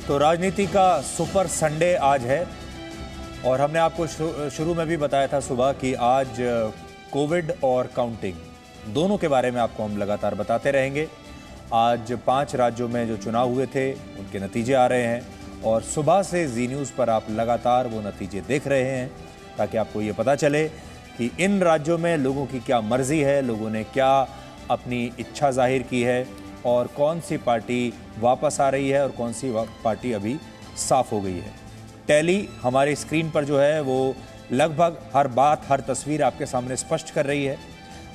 तो राजनीति का सुपर संडे आज है और हमने आपको शुरू में भी बताया था सुबह कि आज कोविड और काउंटिंग दोनों के बारे में आपको हम लगातार बताते रहेंगे। आज 5 राज्यों में जो चुनाव हुए थे उनके नतीजे आ रहे हैं और सुबह से जी न्यूज़ पर आप लगातार वो नतीजे देख रहे हैं ताकि आपको ये पता चले कि इन राज्यों में लोगों की क्या मर्जी है, लोगों ने क्या अपनी इच्छा जाहिर की है और कौन सी पार्टी वापस आ रही है और कौन सी पार्टी अभी साफ हो गई है। टैली हमारी स्क्रीन पर जो है वो लगभग हर बात, हर तस्वीर आपके सामने स्पष्ट कर रही है।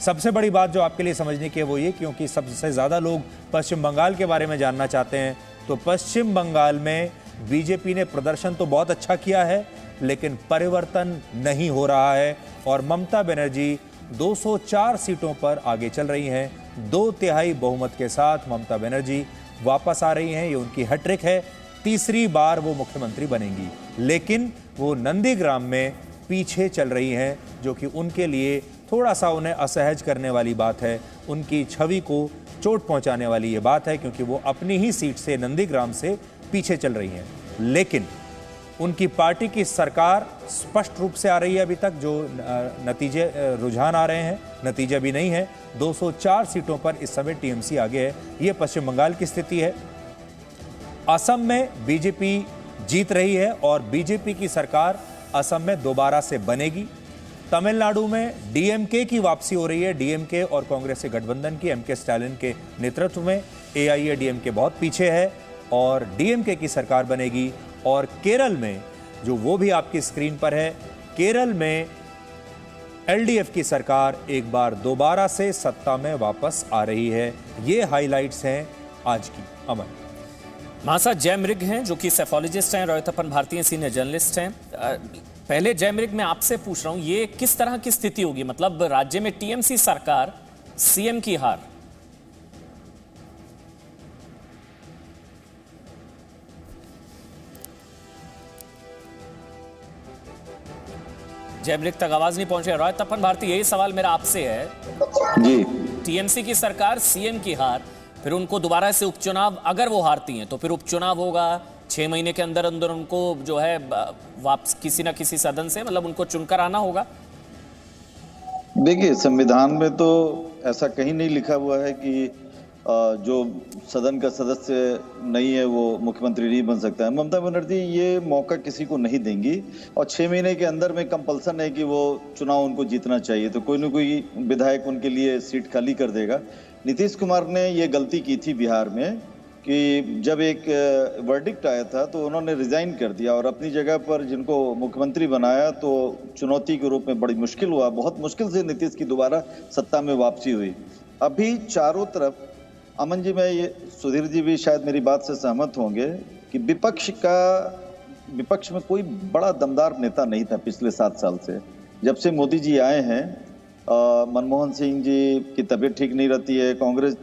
सबसे बड़ी बात जो आपके लिए समझने की है वो ये, क्योंकि सबसे ज़्यादा लोग पश्चिम बंगाल के बारे में जानना चाहते हैं, तो पश्चिम बंगाल में बीजेपी ने प्रदर्शन तो बहुत अच्छा किया है लेकिन परिवर्तन नहीं हो रहा है और ममता बनर्जी 204 सीटों पर आगे चल रही हैं। 2/3 बहुमत के साथ ममता बनर्जी वापस आ रही हैं। ये उनकी हैट्रिक है, तीसरी बार वो मुख्यमंत्री बनेंगी, लेकिन वो नंदीग्राम में पीछे चल रही हैं, जो कि उनके लिए थोड़ा सा उन्हें असहज करने वाली बात है, उनकी छवि को चोट पहुंचाने वाली ये बात है, क्योंकि वो अपनी ही सीट से नंदीग्राम से पीछे चल रही हैं। लेकिन उनकी पार्टी की सरकार स्पष्ट रूप से आ रही है। अभी तक जो नतीजे रुझान आ रहे हैं, नतीजा भी नहीं है। 204 सीटों पर इस समय टीएमसी आगे है। ये पश्चिम बंगाल की स्थिति है। असम में बीजेपी जीत रही है और बीजेपी की सरकार असम में दोबारा से बनेगी। तमिलनाडु में डीएमके की वापसी हो रही है, डीएमके और कांग्रेस के गठबंधन की, एमके स्टालिन के नेतृत्व में। एआईएडीएमके बहुत पीछे है और डीएमके की सरकार बनेगी। और केरल में जो वो भी आपकी स्क्रीन पर है, केरल में एलडीएफ की सरकार एक बार दोबारा से सत्ता में वापस आ रही है। ये हाइलाइट्स हैं आज की। अमन महासा जय मृग हैं, जो कि सेफोलॉजिस्ट हैं, रॉय तपन भारतीय सीनियर जर्नलिस्ट हैं। पहले जय मृग मैं आपसे पूछ रहा हूं, ये किस तरह की स्थिति होगी? मतलब राज्य में टीएमसी सरकार, सीएम की हार। जय मृग तक आवाज नहीं पहुंच रही। रॉय तपन भारती, यही सवाल मेरा आपसे है जी। टीएमसी की सरकार, सीएम की हार, फिर उनको दोबारा से उपचुनाव, अगर वो हारती हैं तो फिर उपचुनाव होगा 6 महीने के अंदर अंदर उनको जो है वापस किसी ना किसी सदन से, मतलब उनको चुनकर आना होगा। देखिए, संविधान में तो ऐसा कहीं नहीं लिखा हुआ है कि जो सदन का सदस्य नहीं है वो मुख्यमंत्री नहीं बन सकता है। ममता बनर्जी ये मौका किसी को नहीं देंगी और 6 महीने के अंदर में कंपल्सन है कि वो चुनाव उनको जीतना चाहिए, तो कोई ना कोई विधायक उनके लिए सीट खाली कर देगा। नीतीश कुमार ने ये गलती की थी बिहार में कि जब एक वर्डिक्ट आया था तो उन्होंने रिजाइन कर दिया और अपनी जगह पर जिनको मुख्यमंत्री बनाया, तो चुनौती के रूप में बड़ी मुश्किल हुआ। बहुत मुश्किल से नीतीश की दोबारा सत्ता में वापसी हुई। अभी चारों तरफ, अमन जी, मैं ये, सुधीर जी भी शायद मेरी बात से सहमत होंगे कि विपक्ष में कोई बड़ा दमदार नेता नहीं था पिछले 7 साल से। जब से मोदी जी आए हैं, मनमोहन सिंह जी की तबीयत ठीक नहीं रहती है, कांग्रेस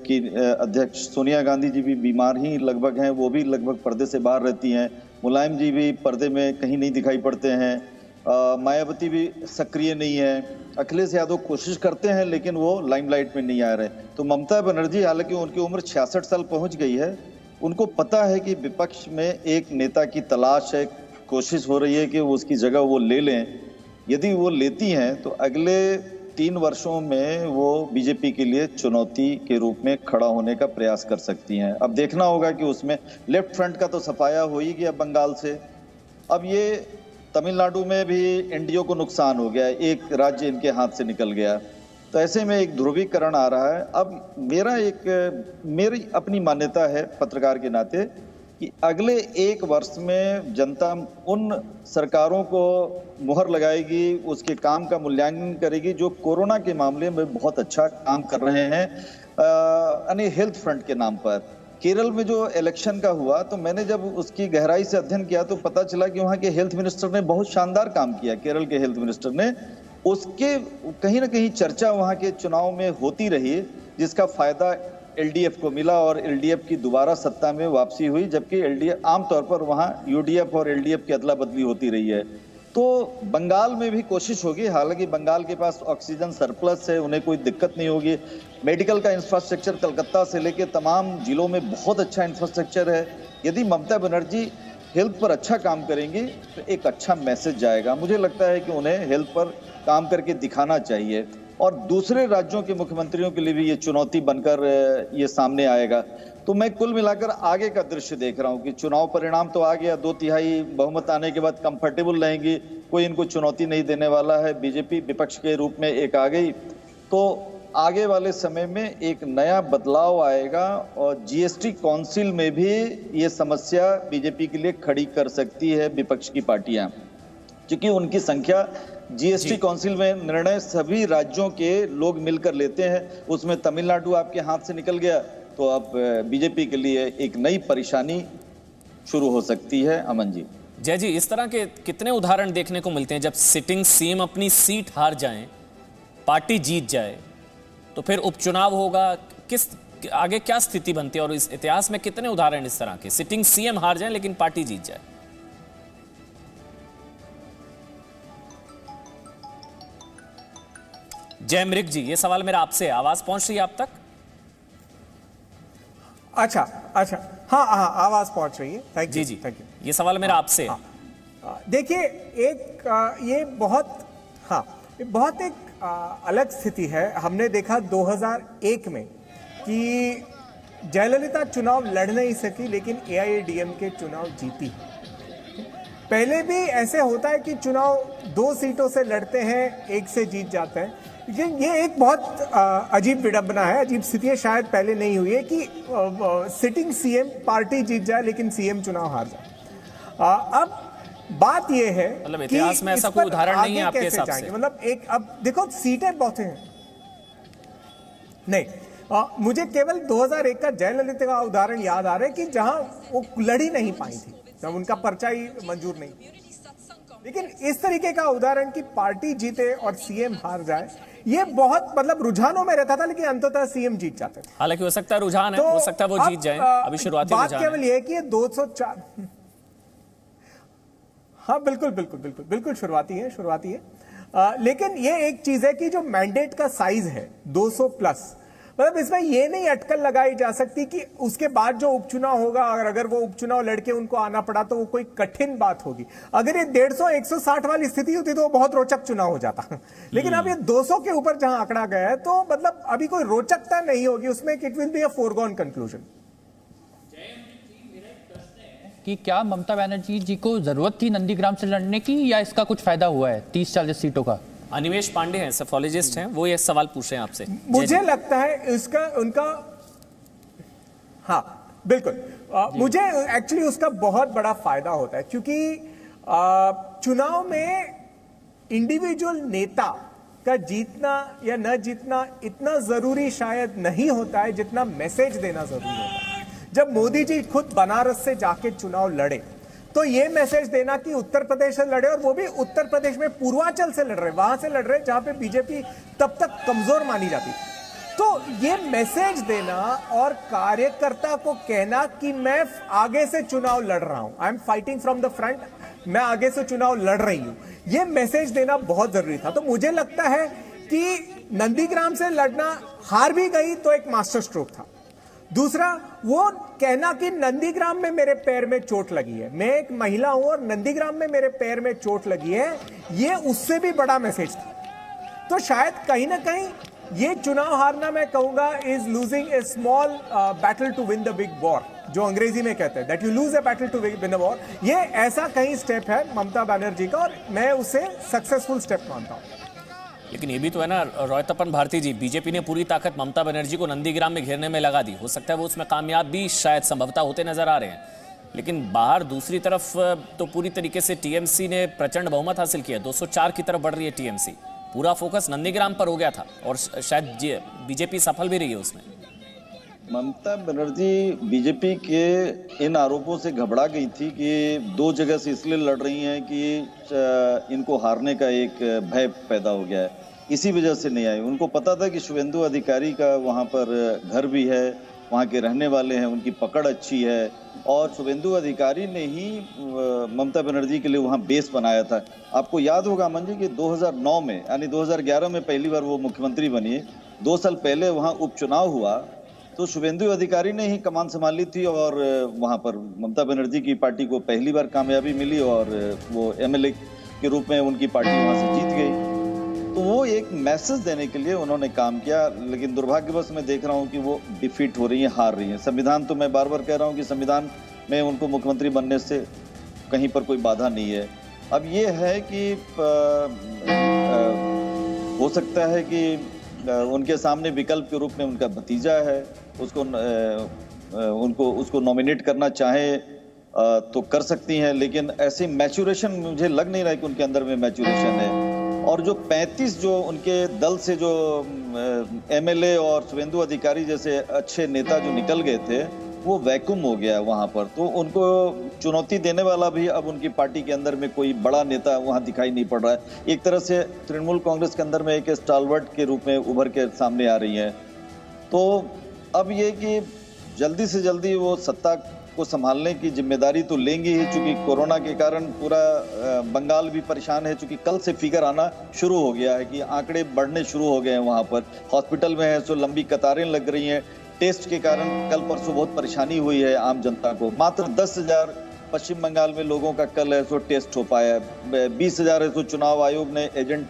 की अध्यक्ष सोनिया गांधी जी भी बीमार ही लगभग हैं, वो भी लगभग पर्दे से बाहर रहती हैं। मुलायम जी भी पर्दे में कहीं नहीं दिखाई पड़ते हैं। मायावती भी सक्रिय नहीं है। अखिलेश यादव कोशिश करते हैं लेकिन वो लाइमलाइट में नहीं आ रहे। तो ममता बनर्जी, हालांकि उनकी उम्र 66 साल पहुंच गई है, उनको पता है कि विपक्ष में एक नेता की तलाश है, कोशिश हो रही है कि वो उसकी जगह वो ले लें। यदि वो लेती हैं तो अगले 3 वर्षों में वो बीजेपी के लिए चुनौती के रूप में खड़ा होने का प्रयास कर सकती हैं। अब देखना होगा कि उसमें लेफ्ट फ्रंट का तो सफाया हो ही गया बंगाल से। अब ये तमिलनाडु में भी एनडीए को नुकसान हो गया, एक राज्य इनके हाथ से निकल गया, तो ऐसे में एक ध्रुवीकरण आ रहा है। अब मेरी अपनी मान्यता है पत्रकार के नाते कि अगले 1 वर्ष में जनता उन सरकारों को मुहर लगाएगी, उसके काम का मूल्यांकन करेगी जो कोरोना के मामले में बहुत अच्छा काम कर रहे हैं, यानी हेल्थ फ्रंट के नाम पर। केरल में जो इलेक्शन का हुआ तो मैंने जब उसकी गहराई से अध्ययन किया तो पता चला कि वहाँ के हेल्थ मिनिस्टर ने बहुत शानदार काम किया। केरल के हेल्थ मिनिस्टर ने, उसके कहीं ना कहीं चर्चा वहाँ के चुनाव में होती रही, जिसका फायदा एलडीएफ को मिला और एलडीएफ की दोबारा सत्ता में वापसी हुई, जबकि एलडीएफ आमतौर पर वहाँ यूडीएफ और एलडीएफ की अदला बदली होती रही है। तो बंगाल में भी कोशिश होगी, हालांकि बंगाल के पास ऑक्सीजन सरप्लस है, उन्हें कोई दिक्कत नहीं होगी। मेडिकल का इंफ्रास्ट्रक्चर कलकत्ता से लेकर तमाम जिलों में बहुत अच्छा इंफ्रास्ट्रक्चर है। यदि ममता बनर्जी हेल्थ पर अच्छा काम करेंगी तो एक अच्छा मैसेज जाएगा। मुझे लगता है कि उन्हें हेल्थ पर काम करके दिखाना चाहिए और दूसरे राज्यों के मुख्यमंत्रियों के लिए भी ये चुनौती बनकर ये सामने आएगा। तो मैं कुल मिलाकर आगे का दृश्य देख रहा हूं कि चुनाव परिणाम तो आ गया, 2/3 बहुमत आने के बाद कंफर्टेबल रहेंगी, कोई इनको चुनौती नहीं देने वाला है। बीजेपी विपक्ष के रूप में एक आ गई, तो आगे वाले समय में एक नया बदलाव आएगा और जीएसटी काउंसिल में भी ये समस्या बीजेपी के लिए खड़ी कर सकती है विपक्ष की पार्टियां, क्योंकि उनकी संख्या जीएसटी काउंसिल में निर्णय सभी राज्यों के लोग मिलकर लेते हैं। उसमें तमिलनाडु आपके हाथ से निकल गया तो अब बीजेपी के लिए एक नई परेशानी शुरू हो सकती है। अमन जी, जय जी, इस तरह के कितने उदाहरण देखने को मिलते हैं जब सिटिंग सीएम अपनी सीट हार जाएं, पार्टी जीत जाए तो फिर उपचुनाव होगा, किस आगे क्या स्थिति बनती है? और इस इतिहास में कितने उदाहरण इस तरह के, सिटिंग सीएम हार जाए लेकिन पार्टी जीत जाए। जय मृग जी, ये सवाल मेरा आपसे, आवाज पहुंच रही है आप तक? अच्छा, हाँ, आवाज पहुंच रही है। Thank you ji, thank you. ये सवाल मेरा आपसे। देखिए, ये बहुत एक अलग स्थिति है। हमने देखा 2001 में कि जयललिता चुनाव लड़ नहीं सकी लेकिन AIADMK चुनाव जीती। पहले भी ऐसे होता है कि चुनाव 2 सीटों से लड़ते हैं, 1 से जीत जाते हैं, लेकिन ये एक बहुत अजीब विडंबना है, अजीब स्थिति है, शायद पहले नहीं हुई है कि सिटिंग सीएम पार्टी जीत जाए लेकिन सीएम चुनाव हार जाए। अब बात यह है मतलब इतिहास में ऐसा कोई उदाहरण नहीं है आपके हिसाब से? मतलब एक, अब देखो सीटें बहुत हैं, नहीं, मुझे केवल 2001 का जयललिता का उदाहरण याद आ रहा है कि जहां वो लड़ी नहीं पाई थी, जब उनका पर्चा ही मंजूर नहीं। लेकिन इस तरीके का उदाहरण कि पार्टी जीते और सीएम हार जाए, ये बहुत मतलब रुझानों में रहता था, लेकिन अंततः सीएम जीत जाते थे। हालांकि हो सकता है रुझान है, हो सकता है वो जीत जाए, अभी शुरुआती बात केवल ये है कि ये 204, हाँ बिल्कुल शुरुआती है। लेकिन ये एक चीज है कि जो मैंडेट का साइज है 200 प्लस, मतलब इसमें ये नहीं अटकल लगाई जा सकती कि उसके बाद जो उपचुनाव होगा, अगर वो उपचुनाव लड़के उनको आना पड़ा तो वो कोई कठिन बात होगी। अगर ये 150-160 वाली स्थिति होती तो वो बहुत रोचक चुनाव हो जाता, लेकिन अब ये 200 के ऊपर जहां आंकड़ा गया है तो मतलब अभी कोई रोचकता नहीं होगी उसमें, it will be a foregone conclusion. कि क्या ममता बनर्जी जी को जरूरत थी नंदीग्राम से लड़ने की, या इसका कुछ फायदा हुआ है 30-40 सीटों का? अनिमेश पांडे हैं, सेफोलॉजिस्ट हैं, वो ये सवाल पूछ रहे हैं आपसे। मुझे लगता है उनका हाँ बिल्कुल, मुझे एक्चुअली उसका बहुत बड़ा फायदा होता है, क्योंकि चुनाव में इंडिविजुअल नेता का जीतना या न जीतना इतना जरूरी शायद नहीं होता है जितना मैसेज देना जरूरी होता है। जब मोदी जी खुद बनारस से जाके चुनाव लड़े तो ये मैसेज देना कि उत्तर प्रदेश से लड़े, और वो भी उत्तर प्रदेश में पूर्वांचल से लड़ रहे, वहां से लड़ रहे जहां पे बीजेपी तब तक कमजोर मानी जाती थी। तो ये मैसेज देना और कार्यकर्ता को कहना कि मैं आगे से चुनाव लड़ रहा हूं, I am fighting from the front, मैं आगे से चुनाव लड़ रही हूं, ये मैसेज देना बहुत जरूरी था। तो मुझे लगता है कि नंदीग्राम से लड़ना, हार भी गई तो एक मास्टर स्ट्रोक था। दूसरा, वो कहना कि नंदीग्राम में मेरे पैर में चोट लगी है, मैं एक महिला हूं और नंदीग्राम में मेरे पैर में चोट लगी है, ये उससे भी बड़ा मैसेज था। तो शायद कहीं ना कहीं ये चुनाव हारना, मैं कहूंगा, is losing a small battle to win the big war, जो अंग्रेजी में कहते हैं that you lose a battle to win the war. ये ऐसा कहीं स्टेप है ममता बनर्जी का और मैं उसे सक्सेसफुल स्टेप मानता हूं। लेकिन ये भी तो है ना रोहितप्पन भारती जी, बीजेपी ने पूरी ताकत ममता बनर्जी को नंदीग्राम में घेरने में लगा दी, हो सकता है वो उसमें कामयाब भी शायद संभवतः होते नजर आ रहे हैं, लेकिन बाहर दूसरी तरफ तो पूरी तरीके से टीएमसी ने प्रचंड बहुमत हासिल किया, 204 की तरफ बढ़ रही है टीएमसी, पूरा फोकस नंदीग्राम पर हो गया था और शायद बीजेपी सफल भी रही है उसमें। ममता बनर्जी बीजेपी के इन आरोपों से घबरा गई थी कि 2 जगह से इसलिए लड़ रही हैं कि इनको हारने का एक भय पैदा हो गया है, इसी वजह से नहीं आई। उनको पता था कि शुभेंदु अधिकारी का वहाँ पर घर भी है, वहाँ के रहने वाले हैं, उनकी पकड़ अच्छी है, और शुभेंदु अधिकारी ने ही ममता बनर्जी के लिए वहाँ बेस बनाया था। आपको याद होगा अमन जी कि 2009 में, यानी 2011 में पहली बार वो मुख्यमंत्री बनी, 2 साल पहले वहाँ उपचुनाव हुआ तो शुभेंदु अधिकारी ने ही कमान संभाली थी और वहां पर ममता बनर्जी की पार्टी को पहली बार कामयाबी मिली और वो एमएलए के रूप में उनकी पार्टी वहां से जीत गई। तो वो एक मैसेज देने के लिए उन्होंने काम किया, लेकिन दुर्भाग्यवश मैं देख रहा हूं कि वो डिफीट हो रही है, हार रही है। संविधान तो मैं बार बार कह रहा हूं कि संविधान में उनको मुख्यमंत्री बनने से कहीं पर कोई बाधा नहीं है। अब ये है कि हो सकता है कि उनके सामने विकल्प के रूप में उनका भतीजा है, उसको नॉमिनेट करना चाहे तो कर सकती हैं, लेकिन ऐसे मैच्योरेशन मुझे लग नहीं रहा है कि उनके अंदर में मैच्योरेशन है। और जो 35 जो उनके दल से जो एमएलए और शुभेंदु अधिकारी जैसे अच्छे नेता जो निकल गए थे, वो वैक्यूम हो गया है वहां पर। तो उनको चुनौती देने वाला भी अब उनकी पार्टी के अंदर में कोई बड़ा नेता वहां दिखाई नहीं पड़ रहा है। एक तरह से तृणमूल कांग्रेस के अंदर में एक स्टालवर्ट के रूप में उभर के सामने आ रही है। तो अब ये कि जल्दी से जल्दी वो सत्ता को संभालने की जिम्मेदारी तो लेंगी ही, चूंकि कोरोना के कारण पूरा बंगाल भी परेशान है। चूंकि कल से फिगर आना शुरू हो गया है कि आंकड़े बढ़ने शुरू हो गए हैं, वहां पर हॉस्पिटल में है सो लंबी कतारें लग रही हैं। टेस्ट के कारण कल परसों बहुत परेशानी हुई है आम जनता को। मात्र 10,000 पश्चिम बंगाल में लोगों का कल है सो टेस्ट हो पाया है। 20,000 है सो चुनाव आयोग ने एजेंट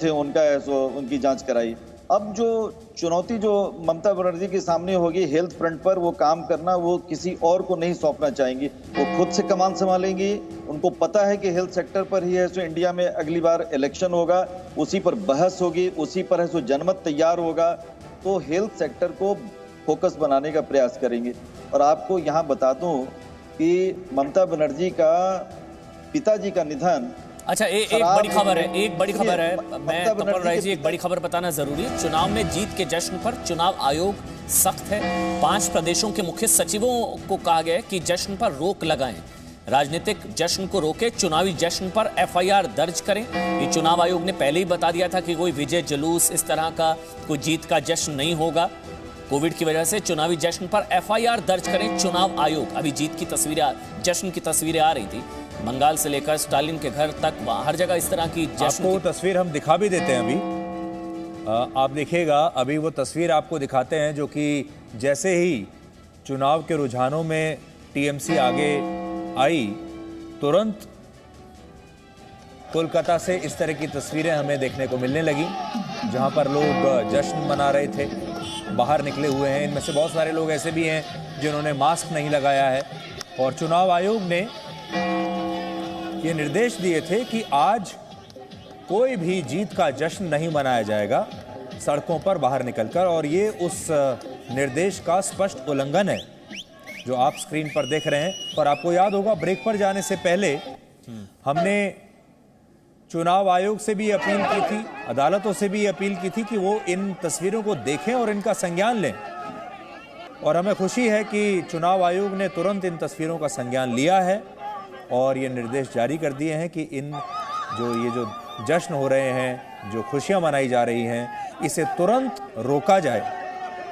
थे उनका है सो उनकी जांच कराई। अब जो चुनौती जो ममता बनर्जी के सामने होगी हेल्थ फ्रंट पर, वो काम करना वो किसी और को नहीं सौंपना चाहेंगी, वो खुद से कमान संभालेंगी। उनको पता है कि हेल्थ सेक्टर पर ही है सो इंडिया में अगली बार इलेक्शन होगा, उसी पर बहस होगी, उसी पर है सो जनमत तैयार होगा। तो हेल्थ सेक्टर को फोकस बनाने का प्रयास करेंगे। और आपको यहाँ बता दूं कि ममता बनर्जी का पिताजी का निधन, अच्छा, एक बड़ी खबर है, एक बड़ी खबर है। मैं तपन राय जी, एक बड़ी खबर बताना जरूरी है। चुनाव में जीत के जश्न पर चुनाव आयोग सख्त है। 5 प्रदेशों के मुख्य सचिवों को कहा गया है कि जश्न पर रोक लगाएं, राजनीतिक जश्न को रोके, चुनावी जश्न पर एफआईआर दर्ज करें। ये चुनाव आयोग ने पहले ही बता दिया था कि कोई विजय जुलूस इस तरह का कोई जीत का जश्न नहीं होगा। कोविड की वजह से चुनावी जश्न पर एफआईआर दर्ज करें चुनाव आयोग। अभी जीत की तस्वीरें, जश्न की तस्वीरें आ रही थी, बंगाल से लेकर स्टालिन के घर तक, वहां हर जगह इस तरह की जश्न आपको तस्वीर हम दिखा भी देते हैं। अभी आप देखिएगा, अभी वो तस्वीर आपको दिखाते हैं जो कि जैसे ही चुनाव के रुझानों में टीएमसी आगे आई, तुरंत कोलकाता से इस तरह की तस्वीरें हमें देखने को मिलने लगी, जहां पर लोग जश्न मना रहे थे, बाहर निकले हुए हैं। इनमें से बहुत सारे लोग ऐसे भी हैं जिन्होंने मास्क नहीं लगाया है। और चुनाव आयोग ने ये निर्देश दिए थे कि आज कोई भी जीत का जश्न नहीं मनाया जाएगा सड़कों पर बाहर निकलकर। और ये उस निर्देश का स्पष्ट उल्लंघन है जो आप स्क्रीन पर देख रहे हैं। और आपको याद होगा, ब्रेक पर जाने से पहले हमने चुनाव आयोग से भी अपील की थी, अदालतों से भी अपील की थी कि वो इन तस्वीरों को देखें और इनका संज्ञान लें। और हमें खुशी है कि चुनाव आयोग ने तुरंत इन तस्वीरों का संज्ञान लिया है और ये निर्देश जारी कर दिए हैं कि ये जो जश्न हो रहे हैं, जो खुशियां मनाई जा रही हैं, इसे तुरंत रोका जाए।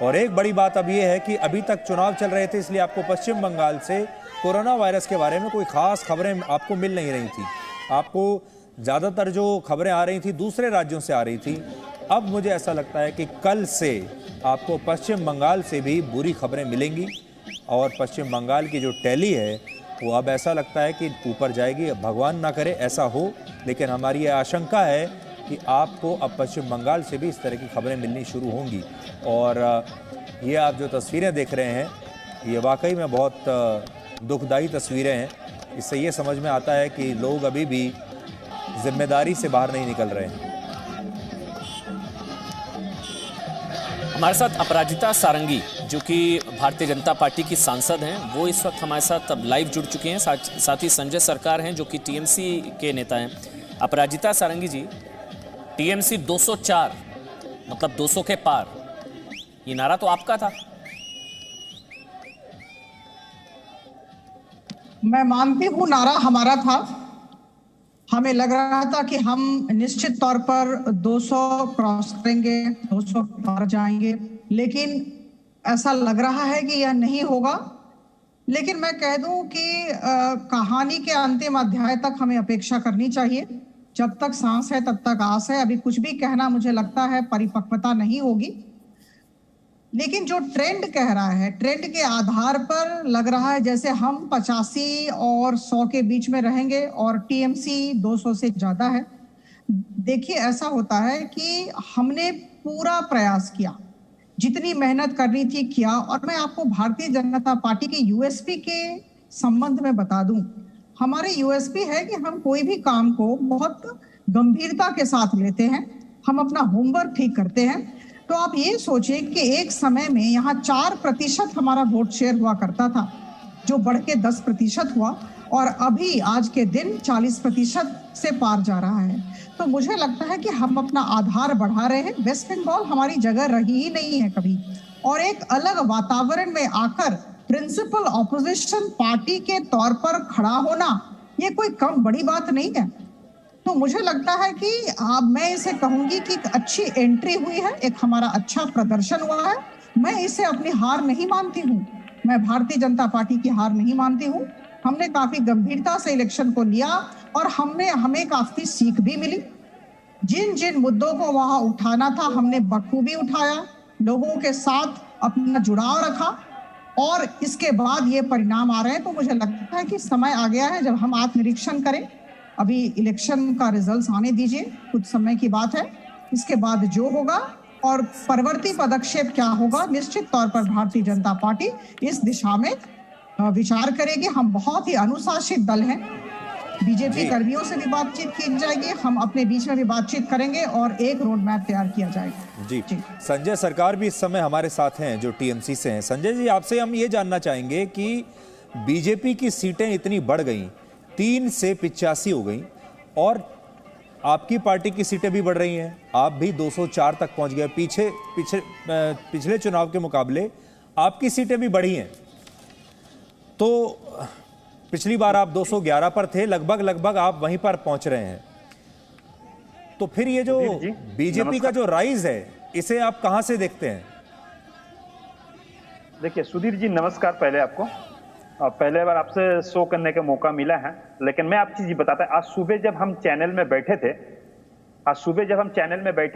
और एक बड़ी बात अब ये है कि अभी तक चुनाव चल रहे थे, इसलिए आपको पश्चिम बंगाल से कोरोना वायरस के बारे में कोई खास खबरें आपको मिल नहीं रही थी। आपको ज़्यादातर जो खबरें आ रही थी दूसरे राज्यों से आ रही थी। अब मुझे ऐसा लगता है कि कल से आपको पश्चिम बंगाल से भी बुरी खबरें मिलेंगी और पश्चिम बंगाल की जो टैली है वो अब ऐसा लगता है कि ऊपर जाएगी। भगवान ना करे ऐसा हो, लेकिन हमारी ये आशंका है कि आपको अब पश्चिम बंगाल से भी इस तरह की खबरें मिलनी शुरू होंगी। और ये आप जो तस्वीरें देख रहे हैं, ये वाकई में बहुत दुखदाई तस्वीरें हैं। इससे ये समझ में आता है कि लोग अभी भी जिम्मेदारी से बाहर नहीं निकल रहे हैं। हमारे साथ अपराजिता सारंगी, जो कि भारतीय जनता पार्टी की सांसद हैं, वो इस वक्त हमारे साथ अब लाइव जुड़ चुके हैं। साथ ही संजय सरकार हैं, जो कि टीएमसी के नेता हैं। अपराजिता सारंगी जी, टीएमसी 204 मतलब 200 के पार, ये नारा तो आपका था। मैं मानती हूँ नारा हमारा था। हमें लग रहा था कि हम निश्चित तौर पर 200 क्रॉस करेंगे, 200 पार जाएंगे, लेकिन ऐसा लग रहा है कि यह नहीं होगा। लेकिन मैं कह दूं कि कहानी के अंतिम अध्याय तक हमें अपेक्षा करनी चाहिए। जब तक सांस है तब तक आस है। अभी कुछ भी कहना मुझे लगता है परिपक्वता नहीं होगी। लेकिन जो ट्रेंड कह रहा है, ट्रेंड के आधार पर लग रहा है जैसे हम 85 और 100 के बीच में रहेंगे और टीएमसी 200 से ज्यादा है। देखिए, ऐसा होता है कि हमने पूरा प्रयास किया, जितनी मेहनत करनी थी किया। और मैं आपको भारतीय जनता पार्टी के यूएसपी के संबंध में बता दूं, हमारे यूएसपी है कि हम कोई भी काम को बहुत गंभीरता के साथ लेते हैं, हम अपना होमवर्क ठीक करते हैं। तो आप ये सोचिए कि एक समय में यहाँ 4% हमारा वोट शेयर हुआ करता था, जो बढ़ के 10% हुआ और अभी आज के दिन 40% से पार जा रहा है। तो मुझे लगता है कि हम अपना आधार बढ़ा रहे हैं। वेस्ट बंगाल हमारी जगह रही ही नहीं है कभी, और एक अलग वातावरण में आकर प्रिंसिपल ऑपोजिशन पार्टी के तौर पर खड़ा होना ये कोई कम बड़ी बात नहीं है। तो मुझे लगता है कि मैं इसे कहूंगी कि एक अच्छी एंट्री हुई है, एक हमारा अच्छा प्रदर्शन हुआ है। मैं इसे अपनी हार नहीं मानती हूँ, मैं भारतीय जनता पार्टी की हार नहीं मानती हूँ। हमने काफी गंभीरता से इलेक्शन को लिया और हमें काफी सीख भी मिली। जिन जिन मुद्दों को वहां उठाना था हमने बखूबी उठाया, लोगों के साथ अपना जुड़ाव रखा और इसके बाद ये परिणाम आ रहे हैं। तो मुझे लगता है कि समय आ गया है जब हम आत्मनिरीक्षण करें। अभी इलेक्शन का रिजल्ट आने दीजिए, कुछ समय की बात है, इसके बाद जो होगा और परवर्ती पदक्षेप क्या होगा, निश्चित तौर पर भारतीय जनता पार्टी इस दिशा में विचार करेगी। हम बहुत ही अनुशासित दल हैं, बीजेपी कर्मियों से भी बातचीत की जाएगी, हम अपने बीच में भी बातचीत करेंगे और एक रोड मैप तैयार किया जाएगा। जी, संजय सरकार भी इस समय हमारे साथ हैं जो टीएमसी से हैं। संजय जी, आपसे हम ये जानना चाहेंगे कि बीजेपी की सीटें इतनी बढ़ गई, 3 से 85 हो गई और आपकी पार्टी की सीटें भी बढ़ रही हैं, आप भी 204 तक पहुंच गए। पिछले चुनाव के मुकाबले आपकी सीटें भी बढ़ी हैं। तो पिछली बार आप 211 पर थे, लगभग आप वहीं पर पहुंच रहे हैं। तो फिर ये जो बीजेपी का जो राइज है, इसे आप कहां से देखते हैं? देखिए सुधीर जी, नमस्कार। पहले आपको पहले बार आपसे शो करने का मौका मिला है, लेकिन मैं आपको चीज बताता। आज सुबह जब हम चैनल में बैठे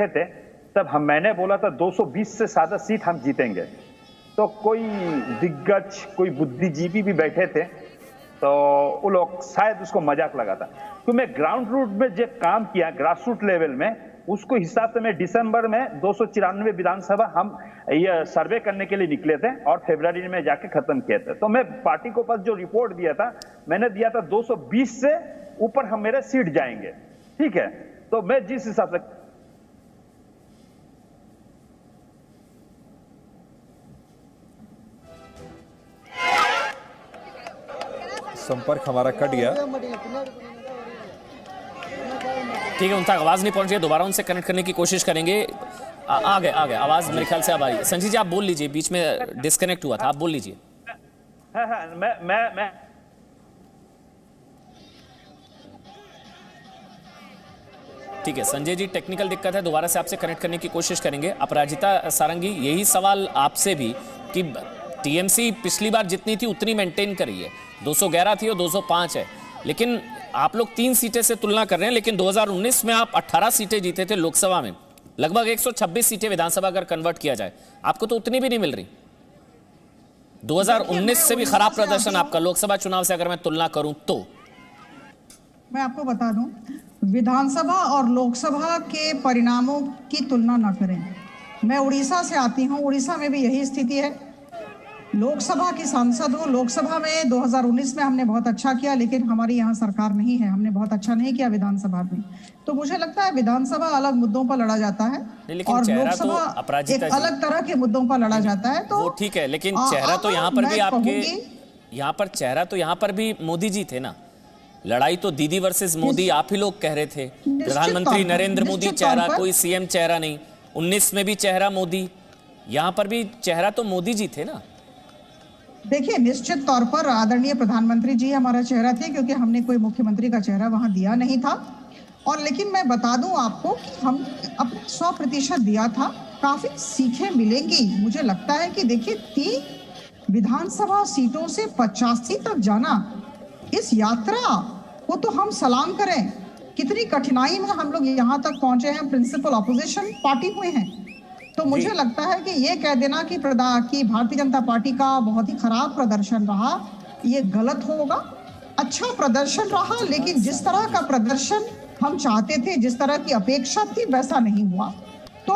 थे तब मैंने बोला था 220 से ज्यादा सीट हम जीतेंगे। तो कोई दिग्गज, कोई बुद्धिजीवी भी बैठे थे, तो वो लोग शायद उसको मजाक लगा था। तो मैं ग्राउंड रूट में जो काम किया, ग्रास रूट लेवल में, उसको हिसाब से मैं दिसंबर में 294 विधानसभा हम ये सर्वे करने के लिए निकले थे और फरवरी में जाके खत्म किए थे। तो मैं पार्टी को पास जो रिपोर्ट दिया था, मैंने दिया था 220 से ऊपर हम मेरे सीट जाएंगे। ठीक है, तो मैं जिस हिसाब से संपर्क हमारा कट गया। ठीक है, उन तक आवाज नहीं पहुंच रही, दोबारा उनसे कनेक्ट करने की कोशिश करेंगे। आ गए आवाज मेरे ख्याल से अब आ रही है। संजय जी आप बोल लीजिए, बीच में डिस्कनेक्ट हुआ था, आप बोल लीजिए। मैं ठीक है संजय जी, टेक्निकल दिक्कत है, दोबारा से आपसे कनेक्ट करने की कोशिश करेंगे। अपराजिता सारंगी, यही सवाल आपसे भी कि टीएमसी पिछली बार जितनी थी उतनी मेंटेन करी है, 211 थी और 205 है, लेकिन आप लोग 3 सीटें से तुलना कर रहे हैं। लेकिन 2019 में आप 18 सीटें जीते थे लोकसभा में, लगभग 126 सीटें विधानसभा अगर कन्वर्ट किया जाए, आपको तो उतनी भी नहीं मिल रही। 2019 से भी खराब प्रदर्शन आपका लोकसभा चुनाव से अगर मैं तुलना करूं तो। मैं आपको बता दूं, विधानसभा और लोकसभा के परिणामों की तुलना ना करें। मैं उड़ीसा से आती हूं, उड़ीसा में भी यही स्थिति है। लोकसभा की सांसद हूं, लोकसभा में 2019 में हमने बहुत अच्छा किया, लेकिन हमारी यहाँ सरकार नहीं है, हमने बहुत अच्छा नहीं किया विधानसभा में। तो मुझे लगता है विधानसभा अलग मुद्दों पर लड़ा जाता है और लोकसभा एक अलग तरह के मुद्दों पर लड़ा जाता है। तो ठीक है, लेकिन चेहरा तो यहाँ पर भी आपके यहाँ पर चेहरा तो यहाँ पर भी मोदी जी थे ना। लड़ाई तो दीदी वर्सेस मोदी आप ही लोग कह रहे थे। प्रधानमंत्री नरेंद्र मोदी चेहरा, कोई सीएम चेहरा नहीं। 19 में भी चेहरा मोदी, यहाँ पर भी चेहरा तो मोदी जी थे ना। देखिए, निश्चित तौर पर आदरणीय प्रधानमंत्री जी हमारा चेहरा थे, क्योंकि हमने कोई मुख्यमंत्री का चेहरा वहां दिया नहीं था। और लेकिन मैं बता दूं आपको कि हम अपने 100% दिया था। काफी सीखें मिलेंगी। मुझे लगता है कि देखिए 3 विधानसभा सीटों से 85 तक जाना, इस यात्रा को तो हम सलाम करें। कितनी कठिनाई में हम लोग यहाँ तक पहुंचे हैं, प्रिंसिपल ऑपोजिशन पार्टी हुए हैं। तो मुझे लगता है कि ये कह देना कि भारतीय जनता पार्टी का बहुत ही खराब प्रदर्शन रहा, ये गलत होगा। अच्छा प्रदर्शन रहा, लेकिन जिस तरह का प्रदर्शन हम चाहते थे, जिस तरह की अपेक्षा थी, वैसा नहीं हुआ। तो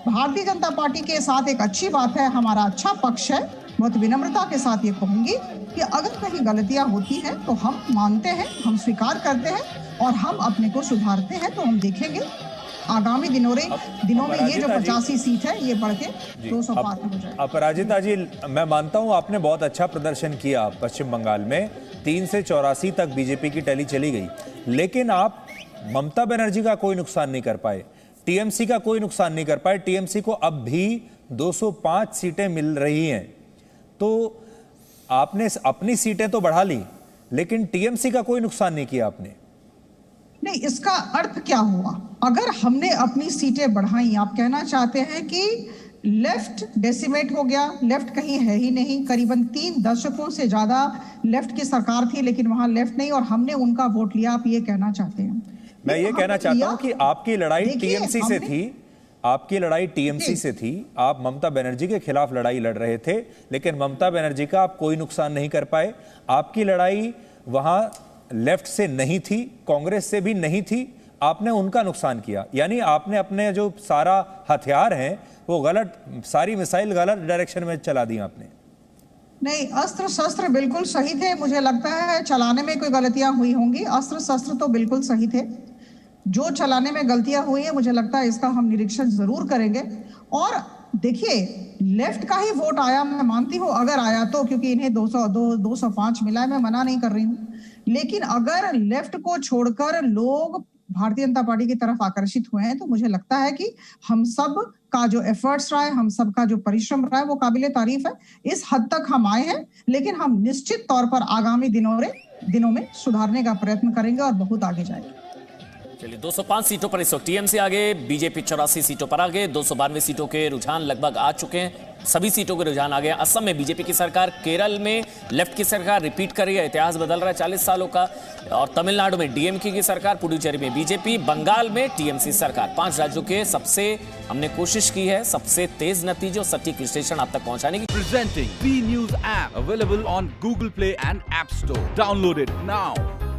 भारतीय जनता पार्टी के साथ एक अच्छी बात है, हमारा अच्छा पक्ष है। बहुत विनम्रता के साथ ये कहूंगी कि अगर कहीं गलतियां होती हैं तो हम मानते हैं, हम स्वीकार करते हैं और हम अपने को सुधारते हैं। तो हम देखेंगे आगामी दिनों में ये जो 85 सीट है ये बढ़ के 200 पार हो जाए। अपराजिता जी, मैं मानता हूं आपने बहुत अच्छा प्रदर्शन किया पश्चिम बंगाल में, 3 से 84 तक बीजेपी की टैली चली गई, लेकिन आप ममता बनर्जी का कोई नुकसान नहीं कर पाए, टीएमसी का कोई नुकसान नहीं कर पाए। टीएमसी को अब भी 205 सीटें मिल रही हैं, तो आपने अपनी सीटें तो बढ़ा ली, लेकिन टीएमसी का कोई नुकसान नहीं किया आपने। नहीं, इसका अर्थ क्या हुआ? अगर हमने अपनी सीटें बढ़ाई, आप कहना चाहते हैं कि लेफ्ट डेसिमेट हो गया, लेफ्ट कहीं है ही नहीं। करीबन 3 दशकों से ज्यादा लेफ्ट की सरकार थी, लेकिन वहां लेफ्ट नहीं और हमने उनका वोट लिया, आप ये कहना चाहते हैं? मैं ये कहना चाहता हूं कि आपकी लड़ाई टीएमसी से थी, आपकी लड़ाई टीएमसी से थी, आप ममता बनर्जी के खिलाफ लड़ाई लड़ रहे थे, लेकिन ममता बनर्जी का आप कोई नुकसान नहीं कर पाए। आपकी लड़ाई वहां लेफ्ट से नहीं थी, कांग्रेस से भी नहीं थी, आपने उनका नुकसान किया। यानी आपने अपने जो सारा हथियार हैं वो गलत, सारी मिसाइल गलत डायरेक्शन में चला दी आपने। नहीं, अस्त्र शस्त्र बिल्कुल सही थे। मुझे लगता है चलाने में कोई गलतियां हुई होंगी, अस्त्र शस्त्र तो बिल्कुल सही थे। जो चलाने में गलतियां हुई है, मुझे लगता है इसका हम निरीक्षण जरूर करेंगे। और देखिए, लेफ्ट का ही वोट आया, मैं मानती हूँ अगर आया तो, क्योंकि इन्हें 205 मिला है, मैं मना नहीं कर रही हूँ, लेकिन अगर लेफ्ट को छोड़कर लोग भारतीय जनता पार्टी की तरफ आकर्षित हुए हैं, तो मुझे लगता है कि हम सब का जो एफर्ट्स रहा है, हम सब का जो परिश्रम रहा है, वो काबिले तारीफ है। इस हद तक हम आए हैं, लेकिन हम निश्चित तौर पर आगामी दिनों में सुधारने का प्रयत्न करेंगे और बहुत आगे जाएंगे। चलिए, 205 सीटों पर इस वक्त टीएमसी आगे, बीजेपी 84 सीटों पर आगे, 292 सीटों के रुझान लगभग आ चुके हैं, सभी सीटों के रुझान आ गए। असम में बीजेपी की सरकार, केरल में लेफ्ट की सरकार रिपीट कर रही है, इतिहास बदल रहा है 40 सालों का, और तमिलनाडु में डीएमके की सरकार, पुडुचेरी में बीजेपी, बंगाल में टीएमसी सरकार। 5 राज्यों के सबसे हमने कोशिश की है सबसे तेज नतीजों, सटीक विश्लेषण आप तक पहुंचाने की। Presenting B News app available on Google Play and App Store. Download it now.